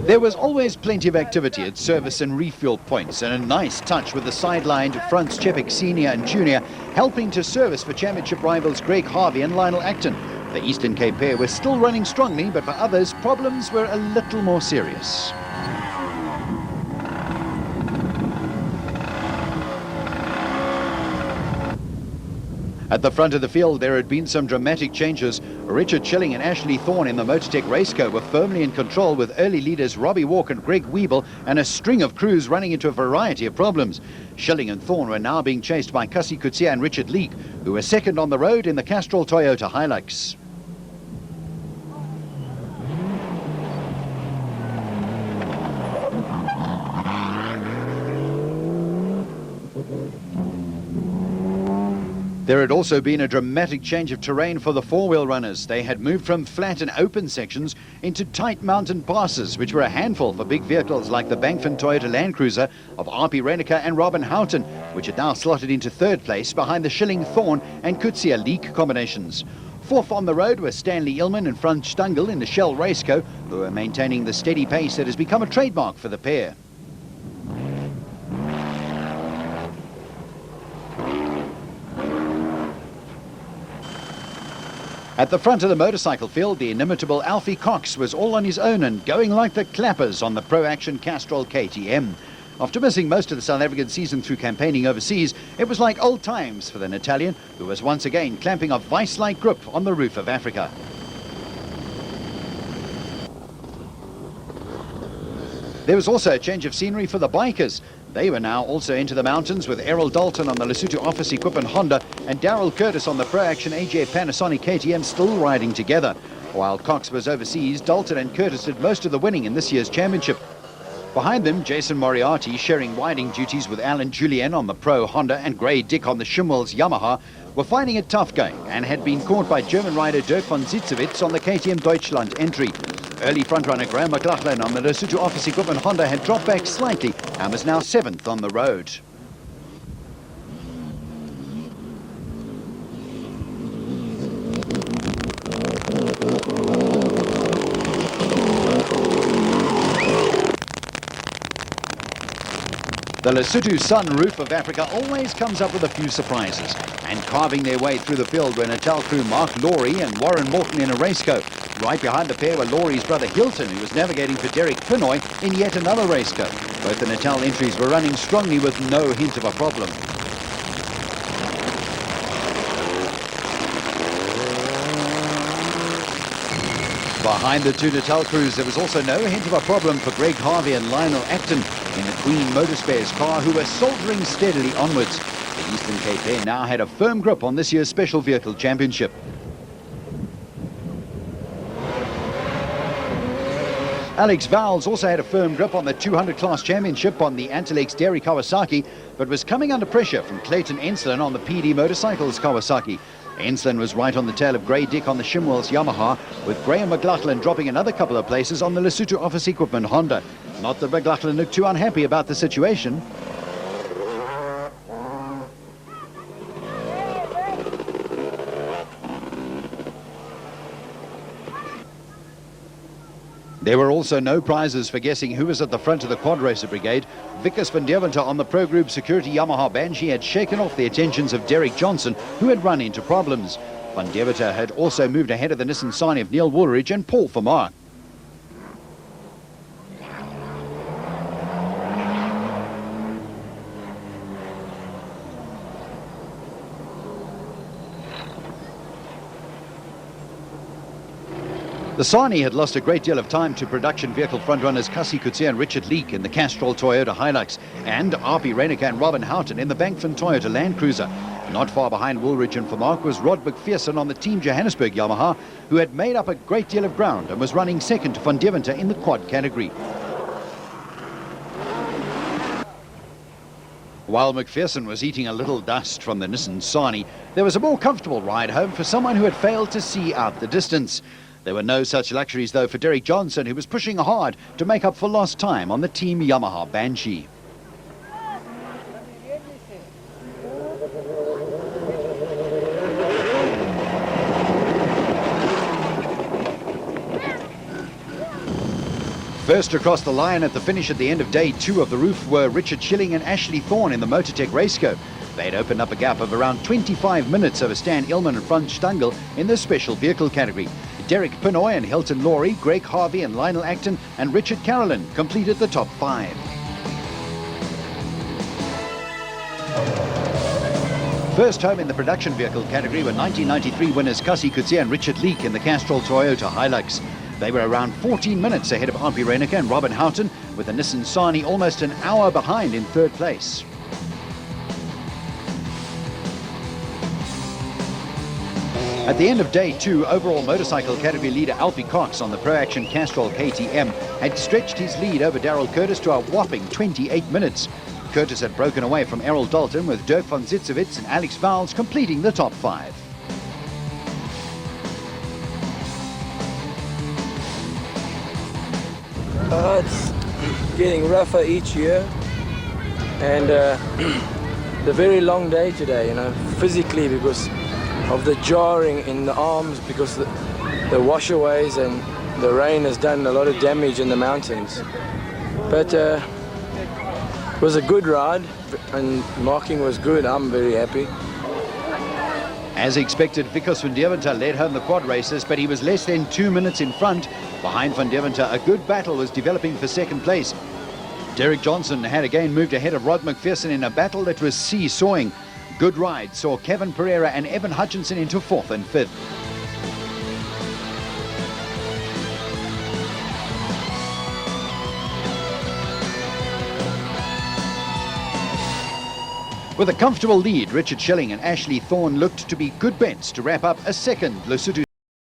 There was always plenty of activity at service and refuel points, and a nice touch with the sidelined Franz Czepik Senior and Junior helping to service for championship rivals Greg Harvey and Lionel Acton. The Eastern Cape pair were still running strongly, but for others, problems were a little more serious. At the front of the field, there had been some dramatic changes. Richard Schilling and Ashley Thorne in the Motortech Raceco were firmly in control, with early leaders Robbie Walk and Greg Wiebel and a string of crews running into a variety of problems. Schilling and Thorne were now being chased by Cassie Coetzee and Richard Leek, who were second on the road in the Castrol Toyota Hilux. There had also been a dramatic change of terrain for the four-wheel runners. They had moved from flat and open sections into tight mountain passes, which were a handful for big vehicles like the Bankford Toyota Land Cruiser of R.P. Reneker and Robin Houghton, which had now slotted into third place behind the Schilling, Thorne and Coetzee Leek combinations. Fourth on the road were Stanley Illman and Franz Stangl in the Shell Raceco, who were maintaining the steady pace that has become a trademark for the pair. At the front of the motorcycle field, the inimitable Alfie Cox was all on his own and going like the clappers on the Pro Action Castrol KTM. After missing most of the South African season through campaigning overseas, it was like old times for the Italian, who was once again clamping a vice-like grip on the roof of Africa. There was also a change of scenery for the bikers. They were now also into the mountains, with Errol Dalton on the Lesotho Office Equipment Honda and Daryl Curtis on the Pro Action AJ Panasonic KTM still riding together. While Cox was overseas, Dalton and Curtis did most of the winning in this year's championship. Behind them, Jason Moriarty sharing riding duties with Alan Julien on the Pro Honda and Gray Dick on the Schimwells Yamaha were finding it tough going and had been caught by German rider Dirk von Zitzewitz on the KTM Deutschland entry. Early frontrunner Graham McLaughlin on the Lesotho Office Equipment Honda had dropped back slightly and was now 7th on the road. The Lesotho sunroof of Africa always comes up with a few surprises, and carving their way through the field were Natal crew Mark Laurie and Warren Morton in a Raceco. Right behind the pair were Laurie's brother Hilton, who was navigating for Derek Pinoy in yet another Raceco. Both the Natal entries were running strongly with no hint of a problem. Behind the two Natal crews, there was also no hint of a problem for Greg Harvey and Lionel Acton in the Queen Motorspares car, who were soldiering steadily onwards. The Eastern Cape pair now had a firm grip on this year's Special Vehicle Championship. Alex Vowles also had a firm grip on the 200 class championship on the Antilex Dairy Kawasaki, but was coming under pressure from Clayton Enslin on the PD Motorcycles Kawasaki. Enslin was right on the tail of Gray Dick on the Schimwells Yamaha, with Graham McLaughlin dropping another couple of places on the Lesotho Office Equipment Honda. Not that McLaughlin looked too unhappy about the situation. There were also no prizes for guessing who was at the front of the quad racer brigade. Vickers van Deventer on the Pro Group Security Yamaha Banshee had shaken off the attentions of Derek Johnson, who had run into problems. Van Deventer had also moved ahead of the Nissan Sani of Neil Woolridge and Paul Vermaak. The Sani had lost a great deal of time to production vehicle frontrunners Cassie Coetzee and Richard Leek in the Castrol Toyota Hilux and R.P. Reneker and Robin Houghton in the Bankford Toyota Land Cruiser. Not far behind Woolridge and Vermaak was Rod McPherson on the Team Johannesburg Yamaha, who had made up a great deal of ground and was running second to Van Deventer in the quad category. While McPherson was eating a little dust from the Nissan Sani, there was a more comfortable ride home for someone who had failed to see out the distance. There were no such luxuries, though, for Derek Johnson, who was pushing hard to make up for lost time on the Team Yamaha Banshee. First across the line at the finish at the end of day 2 of the roof were Richard Schilling and Ashley Thorne in the Motortech Raceco. They'd opened up a gap of around 25 minutes over Stan Illman and Franz Stangl in the special vehicle category. Derek Pinoy and Hilton Laurie, Greg Harvey and Lionel Acton and Richard Carolyn completed the top 5. First home in the production vehicle category were 1993 winners Kasi Kutsia and Richard Leek in the Castrol Toyota Hilux. They were around 14 minutes ahead of Ampie Reiniger and Robin Houghton, with the Nissan Sani almost an hour behind in third place. At the end of day 2, overall motorcycle category leader Alfie Cox on the Pro Action Castrol KTM had stretched his lead over Daryl Curtis to a whopping 28 minutes. Curtis had broken away from Errol Dalton, with Dirk van Zitzewitz and Alex Vowles completing the top 5. It's getting rougher each year, and the very long day today, physically, because of the jarring in the arms, because the washaways and the rain has done a lot of damage in the mountains. But it was a good ride, and marking was good. I'm very happy. As expected, Wikus van Deventer led home the quad races, but he was less than 2 minutes in front. Behind van Deventer, a good battle was developing for second place. Derek Johnson had again moved ahead of Rod McPherson in a battle that was seesawing. Good ride saw Kevin Pereira and Evan Hutchinson into 4th and 5th. With a comfortable lead, Richard Schilling and Ashley Thorne looked to be good bets to wrap up a second Lesotho